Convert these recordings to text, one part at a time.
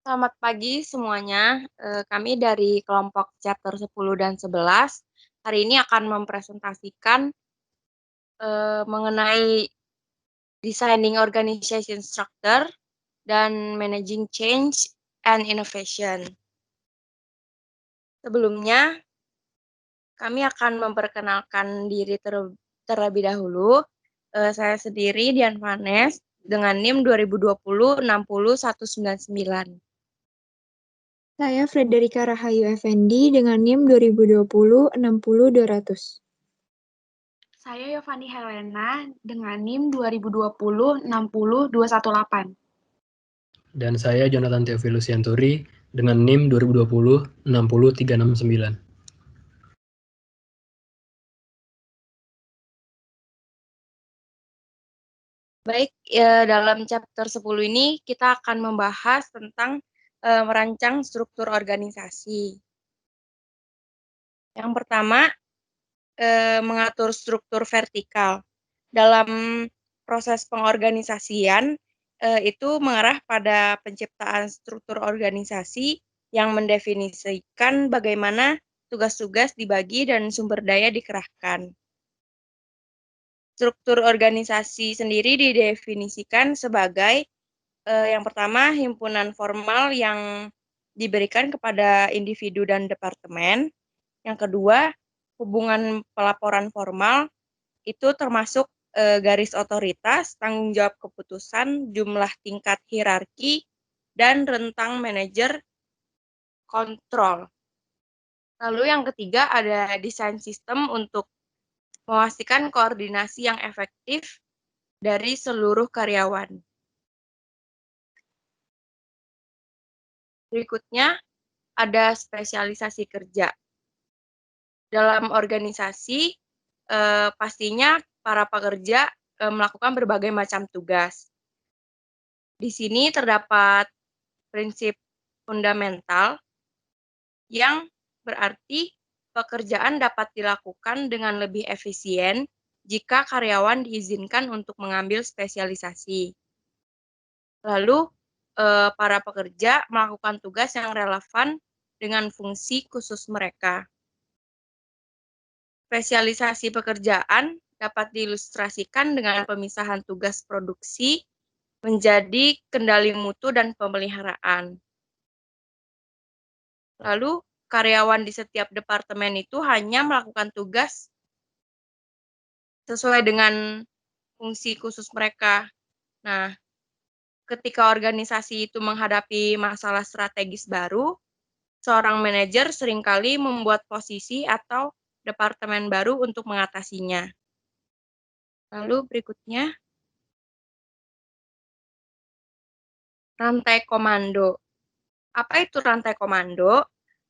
Selamat pagi semuanya. Kami dari kelompok chapter 10 dan 11 hari ini akan mempresentasikan mengenai designing organization structure dan managing change and innovation. Sebelumnya, kami akan memperkenalkan diri terlebih dahulu. Saya sendiri Dian Vanes dengan NIM 2020 60199. Saya Frederika Rahayu Effendi dengan NIM 2020 60200. Saya Yovani Helena dengan NIM 2020 60218. Dan saya Jonathan Theophilus Yanturi dengan NIM 2020 60369. Baik, dalam chapter 10 ini kita akan membahas tentang merancang struktur organisasi. Yang pertama, mengatur struktur vertikal. Dalam proses pengorganisasian, itu mengarah pada penciptaan struktur organisasi yang mendefinisikan bagaimana tugas-tugas dibagi dan sumber daya dikerahkan. Struktur organisasi sendiri didefinisikan sebagai yang pertama, himpunan formal yang diberikan kepada individu dan departemen. Yang kedua, hubungan pelaporan formal itu termasuk garis otoritas, tanggung jawab keputusan, jumlah tingkat hierarki, dan rentang manajer kontrol. Lalu yang ketiga ada desain sistem untuk memastikan koordinasi yang efektif dari seluruh karyawan. Berikutnya ada spesialisasi kerja. Dalam organisasi, pastinya para pekerja melakukan berbagai macam tugas. Di sini terdapat prinsip fundamental yang berarti pekerjaan dapat dilakukan dengan lebih efisien jika karyawan diizinkan untuk mengambil spesialisasi. Lalu, para pekerja melakukan tugas yang relevan dengan fungsi khusus mereka. Spesialisasi pekerjaan dapat diilustrasikan dengan pemisahan tugas produksi menjadi kendali mutu dan pemeliharaan. Lalu, karyawan di setiap departemen itu hanya melakukan tugas sesuai dengan fungsi khusus mereka. Nah, ketika organisasi itu menghadapi masalah strategis baru, seorang manajer seringkali membuat posisi atau departemen baru untuk mengatasinya. Lalu berikutnya, rantai komando. Apa itu rantai komando?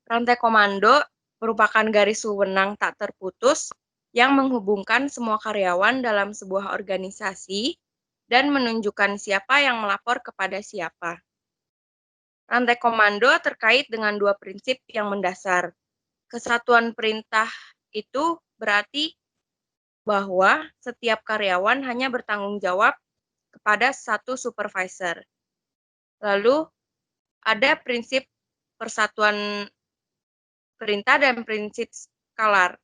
Rantai komando merupakan garis wewenang tak terputus yang menghubungkan semua karyawan dalam sebuah organisasi dan menunjukkan siapa yang melapor kepada siapa. Rantai komando terkait dengan dua prinsip yang mendasar. Kesatuan perintah itu berarti bahwa setiap karyawan hanya bertanggung jawab kepada satu supervisor. Lalu ada prinsip persatuan perintah dan prinsip skalar.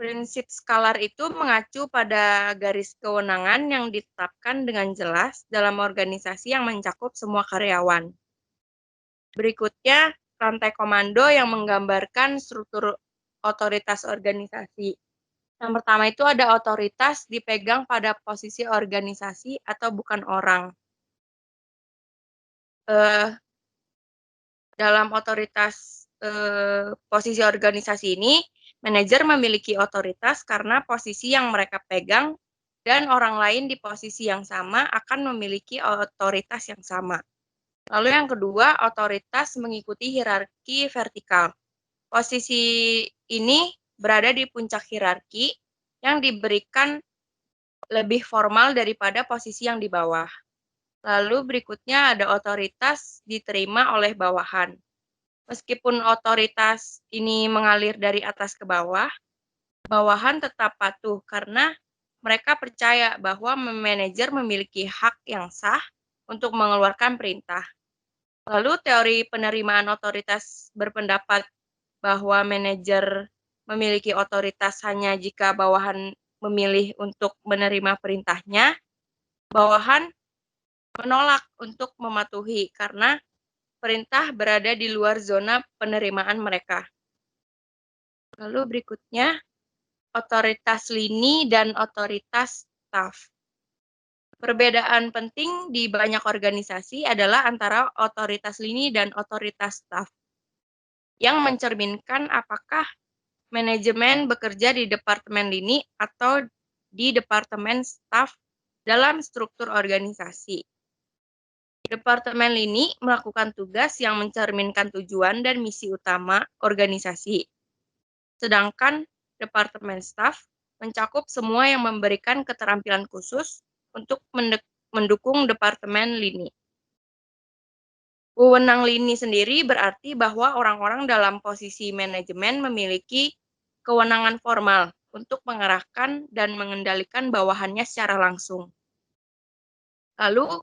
Prinsip skalar itu mengacu pada garis kewenangan yang ditetapkan dengan jelas dalam organisasi yang mencakup semua karyawan. Berikutnya, rantai komando yang menggambarkan struktur otoritas organisasi. Yang pertama itu ada otoritas dipegang pada posisi organisasi atau bukan orang. Dalam otoritas posisi organisasi ini, manajer memiliki otoritas karena posisi yang mereka pegang dan orang lain di posisi yang sama akan memiliki otoritas yang sama. Lalu yang kedua, otoritas mengikuti hierarki vertikal. Posisi ini berada di puncak hierarki yang diberikan lebih formal daripada posisi yang di bawah. Lalu berikutnya ada otoritas diterima oleh bawahan. Meskipun otoritas ini mengalir dari atas ke bawah, bawahan tetap patuh karena mereka percaya bahwa manajer memiliki hak yang sah untuk mengeluarkan perintah. Lalu teori penerimaan otoritas berpendapat bahwa manajer memiliki otoritas hanya jika bawahan memilih untuk menerima perintahnya, bawahan menolak untuk mematuhi karena perintah berada di luar zona penerimaan mereka. Lalu berikutnya, otoritas lini dan otoritas staf. Perbedaan penting di banyak organisasi adalah antara otoritas lini dan otoritas staf, yang mencerminkan apakah manajemen bekerja di departemen lini atau di departemen staf dalam struktur organisasi. Departemen lini melakukan tugas yang mencerminkan tujuan dan misi utama organisasi. Sedangkan departemen staf mencakup semua yang memberikan keterampilan khusus untuk mendukung departemen lini. Wewenang lini sendiri berarti bahwa orang-orang dalam posisi manajemen memiliki kewenangan formal untuk mengarahkan dan mengendalikan bawahannya secara langsung. Lalu,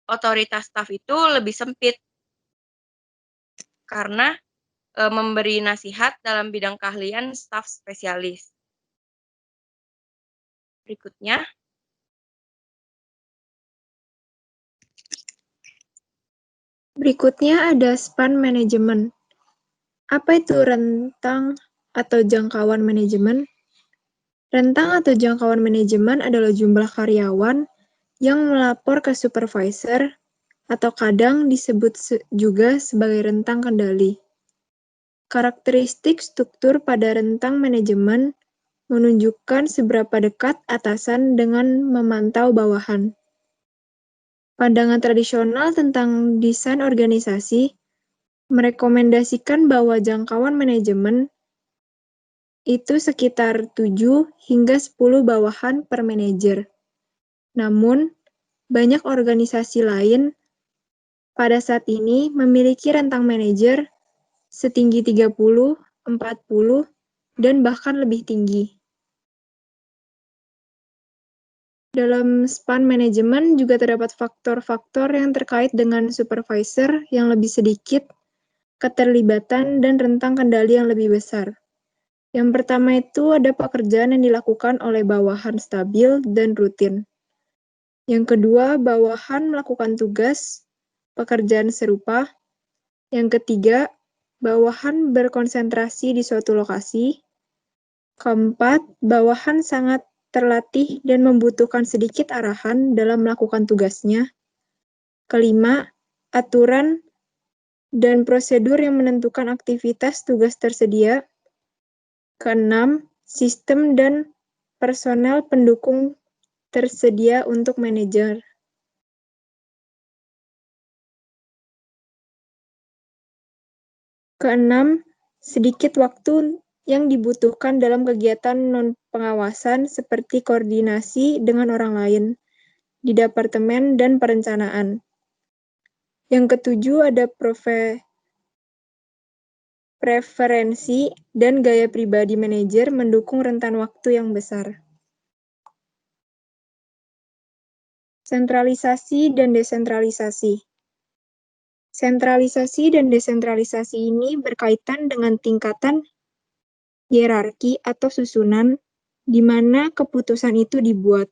otoritas staf itu lebih sempit karena memberi nasihat dalam bidang keahlian staf spesialis. Berikutnya, ada span manajemen. Apa itu rentang atau jangkauan manajemen? Rentang atau jangkauan manajemen adalah jumlah karyawan yang melapor ke supervisor atau kadang disebut juga sebagai rentang kendali. Karakteristik struktur pada rentang manajemen menunjukkan seberapa dekat atasan dengan memantau bawahan. Pandangan tradisional tentang desain organisasi merekomendasikan bahwa jangkauan manajemen itu sekitar 7 hingga 10 bawahan per manajer. Namun, banyak organisasi lain pada saat ini memiliki rentang manajer setinggi 30, 40, dan bahkan lebih tinggi. Dalam span manajemen juga terdapat faktor-faktor yang terkait dengan supervisor yang lebih sedikit, keterlibatan, dan rentang kendali yang lebih besar. Yang pertama itu ada pekerjaan yang dilakukan oleh bawahan stabil dan rutin. Yang kedua, bawahan melakukan tugas, pekerjaan serupa. Yang ketiga, bawahan berkonsentrasi di suatu lokasi. Keempat, bawahan sangat terlatih dan membutuhkan sedikit arahan dalam melakukan tugasnya. Kelima, aturan dan prosedur yang menentukan aktivitas tugas tersedia. Keenam, sistem dan personel pendukung tersedia untuk manajer. Keenam, sedikit waktu yang dibutuhkan dalam kegiatan non-pengawasan seperti koordinasi dengan orang lain di departemen dan perencanaan. Yang ketujuh ada preferensi dan gaya pribadi manajer mendukung rentan waktu yang besar. Sentralisasi dan desentralisasi. Sentralisasi dan desentralisasi ini berkaitan dengan tingkatan hierarki atau susunan di mana keputusan itu dibuat.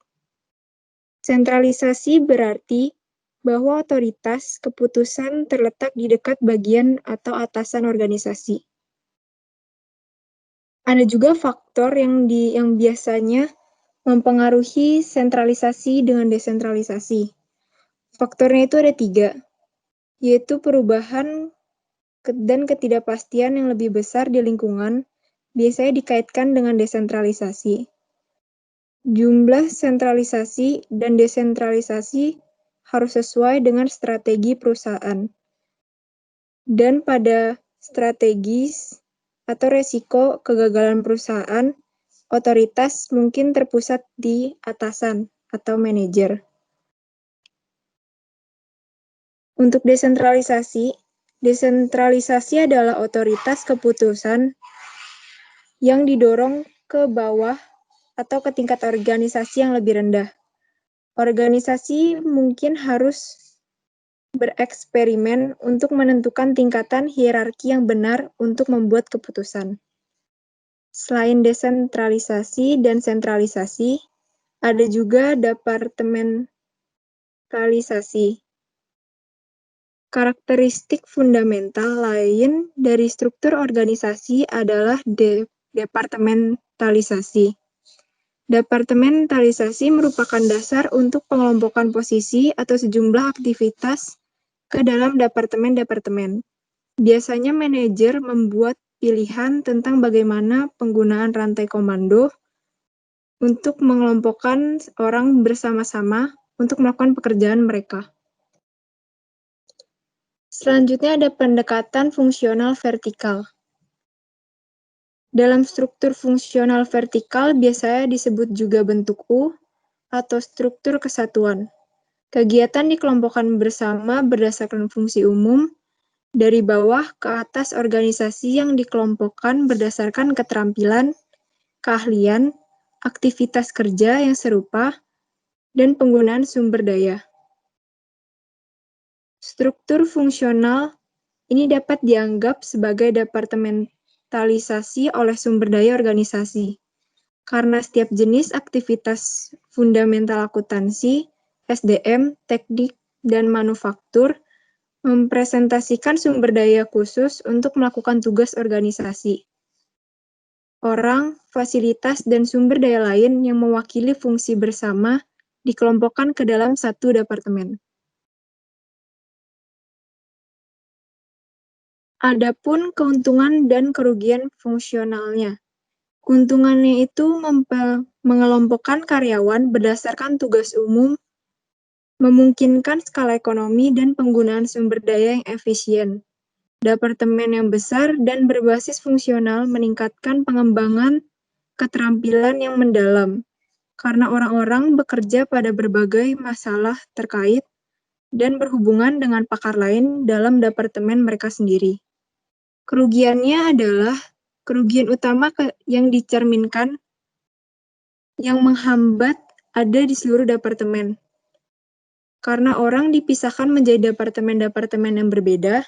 Sentralisasi berarti bahwa otoritas keputusan terletak di dekat bagian atau atasan organisasi. Ada juga faktor yang biasanya mempengaruhi sentralisasi dengan desentralisasi. Faktornya itu ada 3, yaitu perubahan dan ketidakpastian yang lebih besar di lingkungan, biasanya dikaitkan dengan desentralisasi. Jumlah sentralisasi dan desentralisasi harus sesuai dengan strategi perusahaan. Dan pada strategis atau resiko kegagalan perusahaan, otoritas mungkin terpusat di atasan atau manajer. Untuk desentralisasi adalah otoritas keputusan yang didorong ke bawah atau ke tingkat organisasi yang lebih rendah. Organisasi mungkin harus bereksperimen untuk menentukan tingkatan hierarki yang benar untuk membuat keputusan. Selain desentralisasi dan sentralisasi, ada juga departementalisasi. Karakteristik fundamental lain dari struktur organisasi adalah departementalisasi. Departementalisasi merupakan dasar untuk pengelompokan posisi atau sejumlah aktivitas ke dalam departemen-departemen. Biasanya manajer membuat pilihan tentang bagaimana penggunaan rantai komando untuk mengelompokkan orang bersama-sama untuk melakukan pekerjaan mereka. Selanjutnya ada pendekatan fungsional vertikal. Dalam struktur fungsional vertikal biasanya disebut juga bentuk U atau struktur kesatuan. Kegiatan dikelompokkan bersama berdasarkan fungsi umum dari bawah ke atas organisasi yang dikelompokkan berdasarkan keterampilan, keahlian, aktivitas kerja yang serupa, dan penggunaan sumber daya. Struktur fungsional ini dapat dianggap sebagai departementalisasi oleh sumber daya organisasi, karena setiap jenis aktivitas fundamental akuntansi, SDM, teknik, dan manufaktur mempresentasikan sumber daya khusus untuk melakukan tugas organisasi. Orang, fasilitas, dan sumber daya lain yang mewakili fungsi bersama dikelompokkan ke dalam satu departemen. Adapun keuntungan dan kerugian fungsionalnya. Keuntungannya itu mengelompokkan karyawan berdasarkan tugas umum, memungkinkan skala ekonomi dan penggunaan sumber daya yang efisien. Departemen yang besar dan berbasis fungsional meningkatkan pengembangan keterampilan yang mendalam, karena orang-orang bekerja pada berbagai masalah terkait dan berhubungan dengan pakar lain dalam departemen mereka sendiri. Kerugiannya adalah kerugian utama yang dicerminkan yang menghambat ada di seluruh departemen. Karena orang dipisahkan menjadi departemen-departemen yang berbeda,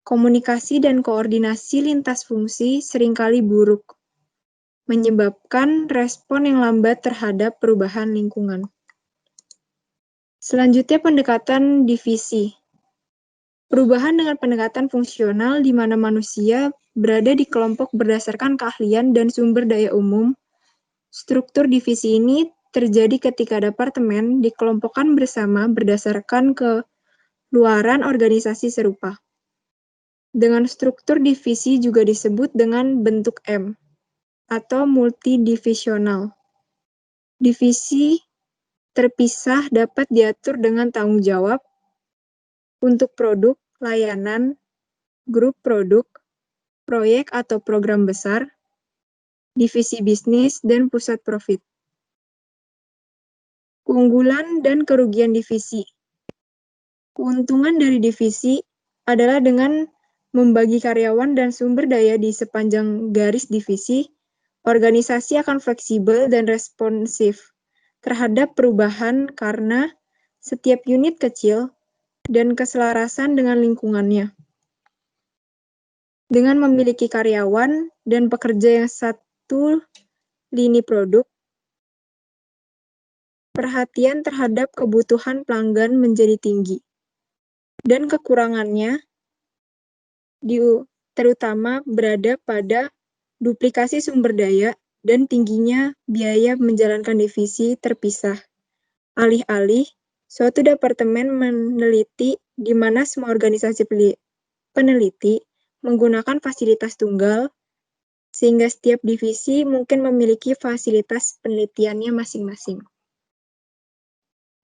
komunikasi dan koordinasi lintas fungsi seringkali buruk, menyebabkan respon yang lambat terhadap perubahan lingkungan. Selanjutnya pendekatan divisi. Perubahan dengan pendekatan fungsional di mana manusia berada di kelompok berdasarkan keahlian dan sumber daya umum. Struktur divisi ini terjadi ketika departemen dikelompokkan bersama berdasarkan keluaran organisasi serupa. Dengan struktur divisi juga disebut dengan bentuk M, atau multidivisional. Divisi terpisah dapat diatur dengan tanggung jawab untuk produk, layanan, grup produk, proyek atau program besar, divisi bisnis, dan pusat profit. Keunggulan dan kerugian divisi. Keuntungan dari divisi adalah dengan membagi karyawan dan sumber daya di sepanjang garis divisi, organisasi akan fleksibel dan responsif terhadap perubahan karena setiap unit kecil dan keselarasan dengan lingkungannya. Dengan memiliki karyawan dan pekerja yang satu lini produk, perhatian terhadap kebutuhan pelanggan menjadi tinggi. Dan kekurangannya terutama berada pada duplikasi sumber daya dan tingginya biaya menjalankan divisi terpisah. Alih-alih, suatu departemen meneliti di mana semua organisasi peneliti menggunakan fasilitas tunggal, sehingga setiap divisi mungkin memiliki fasilitas penelitiannya masing-masing.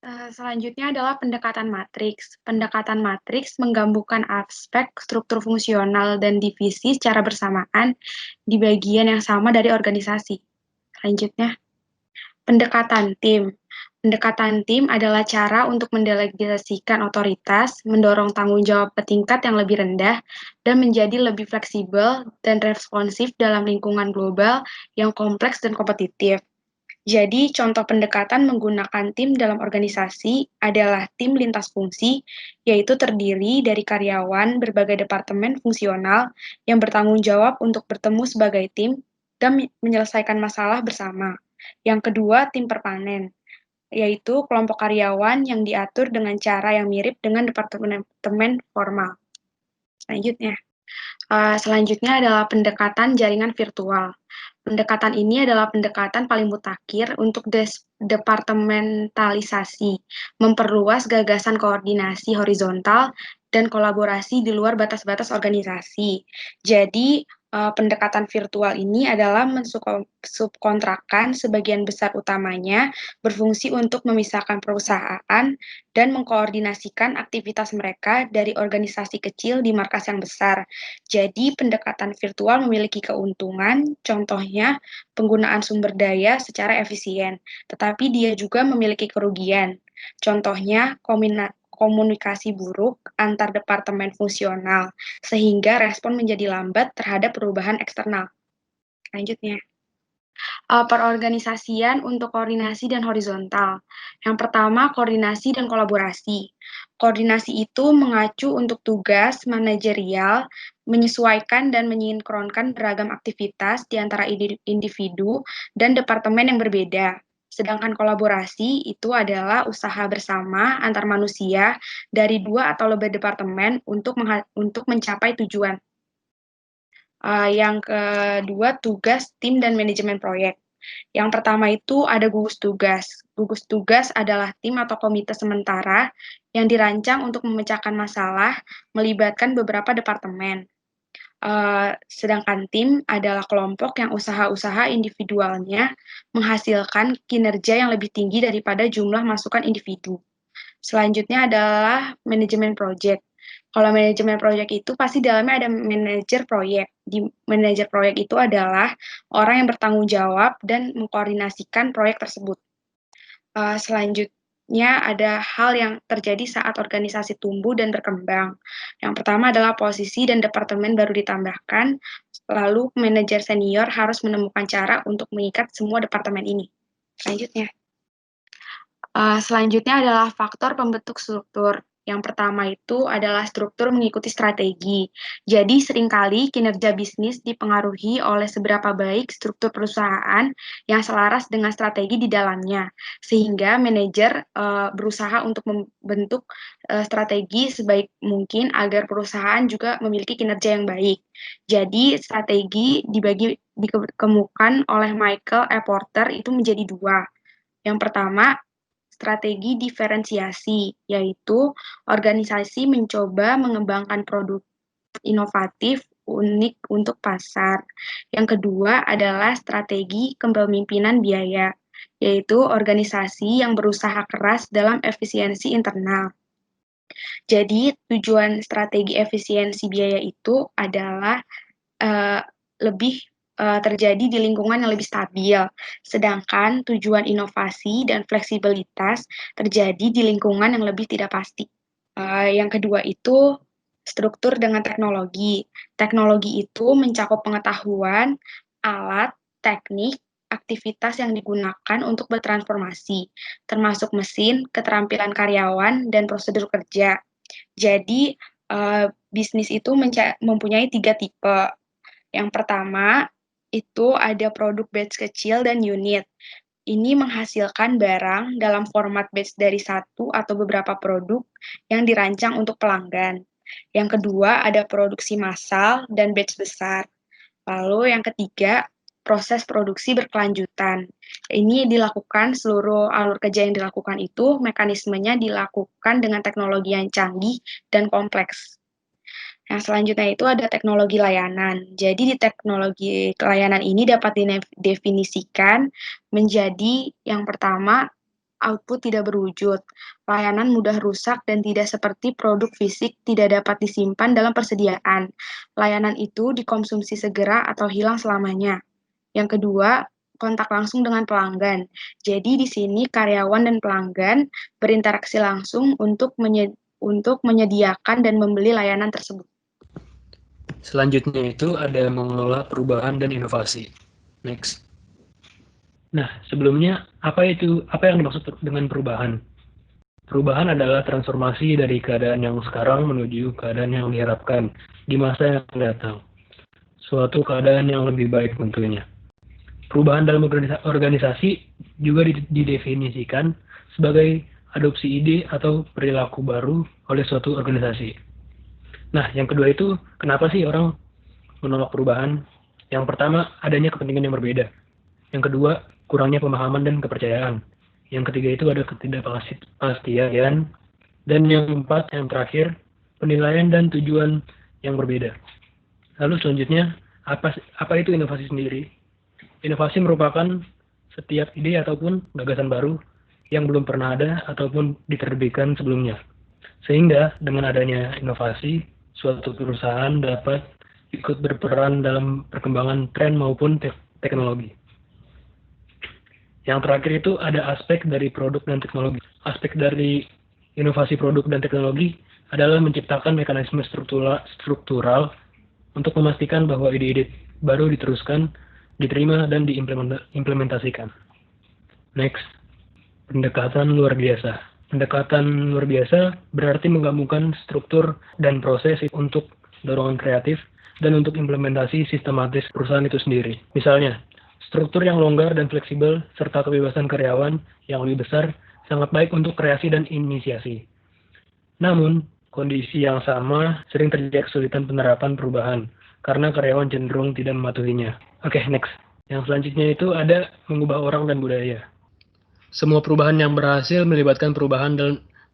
Selanjutnya adalah pendekatan matriks. Pendekatan matriks menggabungkan aspek struktur fungsional dan divisi secara bersamaan di bagian yang sama dari organisasi. Selanjutnya, pendekatan tim. Pendekatan tim adalah cara untuk mendelegasikan otoritas, mendorong tanggung jawab ke tingkat yang lebih rendah, dan menjadi lebih fleksibel dan responsif dalam lingkungan global yang kompleks dan kompetitif. Jadi, contoh pendekatan menggunakan tim dalam organisasi adalah tim lintas fungsi, yaitu terdiri dari karyawan berbagai departemen fungsional yang bertanggung jawab untuk bertemu sebagai tim dan menyelesaikan masalah bersama. Yang kedua, tim permanen, yaitu kelompok karyawan yang diatur dengan cara yang mirip dengan departemen formal. Selanjutnya adalah pendekatan jaringan virtual. Pendekatan ini adalah pendekatan paling mutakhir untuk departementalisasi, memperluas gagasan koordinasi horizontal dan kolaborasi di luar batas-batas organisasi. Jadi, pendekatan virtual ini adalah mensubkontrakkan sebagian besar utamanya berfungsi untuk memisahkan perusahaan dan mengkoordinasikan aktivitas mereka dari organisasi kecil di markas yang besar. Jadi, pendekatan virtual memiliki keuntungan, contohnya penggunaan sumber daya secara efisien, tetapi dia juga memiliki kerugian. Contohnya, komunikasi buruk antar departemen fungsional, sehingga respon menjadi lambat terhadap perubahan eksternal. Selanjutnya, perorganisasian untuk koordinasi dan horizontal. Yang pertama, koordinasi dan kolaborasi. Koordinasi itu mengacu untuk tugas manajerial, menyesuaikan dan menyinkronkan beragam aktivitas di antara individu dan departemen yang berbeda. Sedangkan kolaborasi itu adalah usaha bersama antar manusia dari 2 atau lebih departemen untuk mencapai tujuan. Yang kedua, tugas tim dan manajemen proyek. Yang pertama itu ada gugus tugas. Gugus tugas adalah tim atau komite sementara yang dirancang untuk memecahkan masalah melibatkan beberapa departemen. Sedangkan tim adalah kelompok yang usaha-usaha individualnya menghasilkan kinerja yang lebih tinggi daripada jumlah masukan individu. Selanjutnya adalah manajemen proyek. Kalau manajemen proyek itu pasti dalamnya ada manajer proyek. Di manajer proyek itu adalah orang yang bertanggung jawab dan mengkoordinasikan proyek tersebut. Selanjutnya ada hal yang terjadi saat organisasi tumbuh dan berkembang. Yang pertama adalah posisi dan departemen baru ditambahkan, lalu manajer senior harus menemukan cara untuk mengikat semua departemen ini. Selanjutnya adalah faktor pembentuk struktur. Yang pertama itu adalah struktur mengikuti strategi. Jadi seringkali kinerja bisnis dipengaruhi oleh seberapa baik struktur perusahaan yang selaras dengan strategi di dalamnya. Sehingga manajer berusaha untuk membentuk strategi sebaik mungkin agar perusahaan juga memiliki kinerja yang baik. Jadi strategi dikemukakan oleh Michael E. Porter itu menjadi 2. Yang pertama, strategi diferensiasi, yaitu organisasi mencoba mengembangkan produk inovatif unik untuk pasar. Yang kedua adalah strategi kepemimpinan biaya, yaitu organisasi yang berusaha keras dalam efisiensi internal. Jadi, tujuan strategi efisiensi biaya itu adalah lebih terjadi di lingkungan yang lebih stabil, sedangkan tujuan inovasi dan fleksibilitas terjadi di lingkungan yang lebih tidak pasti. Yang kedua itu struktur dengan teknologi. Teknologi itu mencakup pengetahuan, alat, teknik, aktivitas yang digunakan untuk bertransformasi, termasuk mesin, keterampilan karyawan, dan prosedur kerja. Jadi, bisnis itu mempunyai 3 tipe. Yang pertama, itu ada produk batch kecil dan unit. Ini menghasilkan barang dalam format batch dari 1 atau beberapa produk yang dirancang untuk pelanggan. Yang kedua, ada produksi massal dan batch besar. Lalu yang ketiga, proses produksi berkelanjutan. Ini dilakukan seluruh alur kerja yang dilakukan itu, mekanismenya dilakukan dengan teknologi yang canggih dan kompleks. Yang selanjutnya itu ada teknologi layanan. Jadi di teknologi layanan ini dapat didefinisikan menjadi yang pertama, output tidak berwujud. Layanan mudah rusak dan tidak seperti produk fisik tidak dapat disimpan dalam persediaan. Layanan itu dikonsumsi segera atau hilang selamanya. Yang kedua, kontak langsung dengan pelanggan. Jadi di sini karyawan dan pelanggan berinteraksi langsung untuk menyediakan dan membeli layanan tersebut. Selanjutnya itu ada mengelola perubahan dan inovasi. Next. Nah, sebelumnya apa yang dimaksud dengan perubahan? Perubahan adalah transformasi dari keadaan yang sekarang menuju keadaan yang diharapkan di masa yang akan datang. Suatu keadaan yang lebih baik tentunya. Perubahan dalam organisasi juga didefinisikan sebagai adopsi ide atau perilaku baru oleh suatu organisasi. Nah, yang kedua itu, kenapa sih orang menolak perubahan? Yang pertama, adanya kepentingan yang berbeda. Yang kedua, kurangnya pemahaman dan kepercayaan. Yang ketiga itu ada ketidakpastian. Dan yang keempat, yang terakhir, penilaian dan tujuan yang berbeda. Lalu selanjutnya, apa itu inovasi sendiri? Inovasi merupakan setiap ide ataupun gagasan baru yang belum pernah ada ataupun diterbitkan sebelumnya. Sehingga dengan adanya inovasi, suatu perusahaan dapat ikut berperan dalam perkembangan tren maupun teknologi. Yang terakhir itu ada aspek dari produk dan teknologi. Aspek dari inovasi produk dan teknologi adalah menciptakan mekanisme struktural untuk memastikan bahwa ide-ide baru diteruskan, diterima, dan diimplementasikan. Next, pendekatan luar biasa. Pendekatan luar biasa berarti menggabungkan struktur dan proses untuk dorongan kreatif dan untuk implementasi sistematis perusahaan itu sendiri. Misalnya, struktur yang longgar dan fleksibel serta kebebasan karyawan yang lebih besar sangat baik untuk kreasi dan inisiasi. Namun, kondisi yang sama sering terjadi kesulitan penerapan perubahan karena karyawan cenderung tidak mematuhinya. Oke, next. Yang selanjutnya itu ada mengubah orang dan budaya. Semua perubahan yang berhasil melibatkan perubahan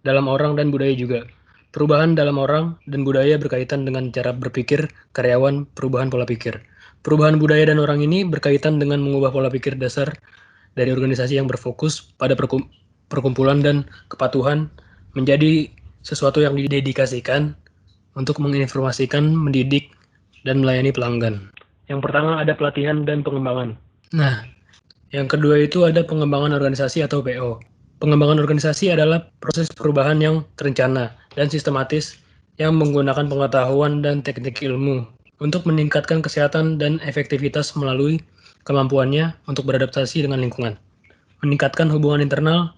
dalam orang dan budaya juga. Perubahan dalam orang dan budaya berkaitan dengan cara berpikir karyawan, perubahan pola pikir. Perubahan budaya dan orang ini berkaitan dengan mengubah pola pikir dasar dari organisasi yang berfokus pada perkumpulan dan kepatuhan menjadi sesuatu yang didedikasikan untuk menginformasikan, mendidik, dan melayani pelanggan. Yang pertama ada pelatihan dan pengembangan. Nah, yang kedua itu ada pengembangan organisasi atau PO. Pengembangan organisasi adalah proses perubahan yang terencana dan sistematis yang menggunakan pengetahuan dan teknik ilmu untuk meningkatkan kesehatan dan efektivitas melalui kemampuannya untuk beradaptasi dengan lingkungan, meningkatkan hubungan internal,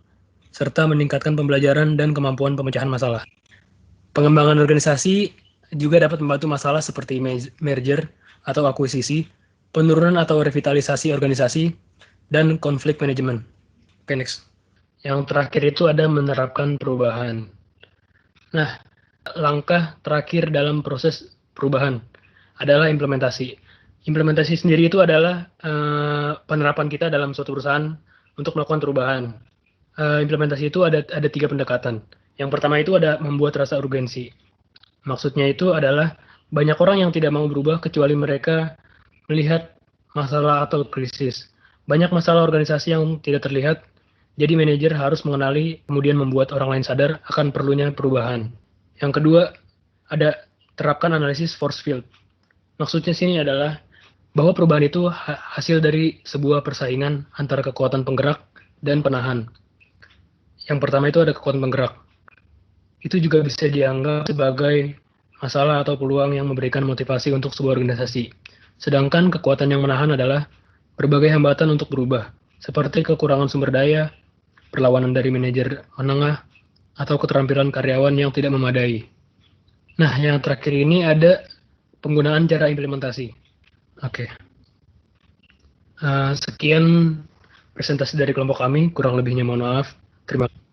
serta meningkatkan pembelajaran dan kemampuan pemecahan masalah. Pengembangan organisasi juga dapat membantu masalah seperti merger atau akuisisi, penurunan atau revitalisasi organisasi, dan konflik manajemen. Oke, next. Yang terakhir itu ada menerapkan perubahan. Nah, langkah terakhir dalam proses perubahan adalah implementasi. Implementasi sendiri itu adalah penerapan kita dalam suatu perusahaan untuk melakukan perubahan. Implementasi itu ada 3 pendekatan. Yang pertama itu ada membuat rasa urgensi. Maksudnya itu adalah banyak orang yang tidak mau berubah kecuali mereka melihat masalah atau krisis. Banyak masalah organisasi yang tidak terlihat, jadi manajer harus mengenali kemudian membuat orang lain sadar akan perlunya perubahan. Yang kedua, ada terapkan analisis force field. Maksudnya sini adalah bahwa perubahan itu hasil dari sebuah persaingan antara kekuatan penggerak dan penahan. Yang pertama itu ada kekuatan penggerak. Itu juga bisa dianggap sebagai masalah atau peluang yang memberikan motivasi untuk sebuah organisasi. Sedangkan kekuatan yang menahan adalah berbagai hambatan untuk berubah, seperti kekurangan sumber daya, perlawanan dari manajer menengah, atau keterampilan karyawan yang tidak memadai. Nah, yang terakhir ini ada penggunaan cara implementasi. Oke. Sekian presentasi dari kelompok kami, kurang lebihnya mohon maaf. Terima kasih.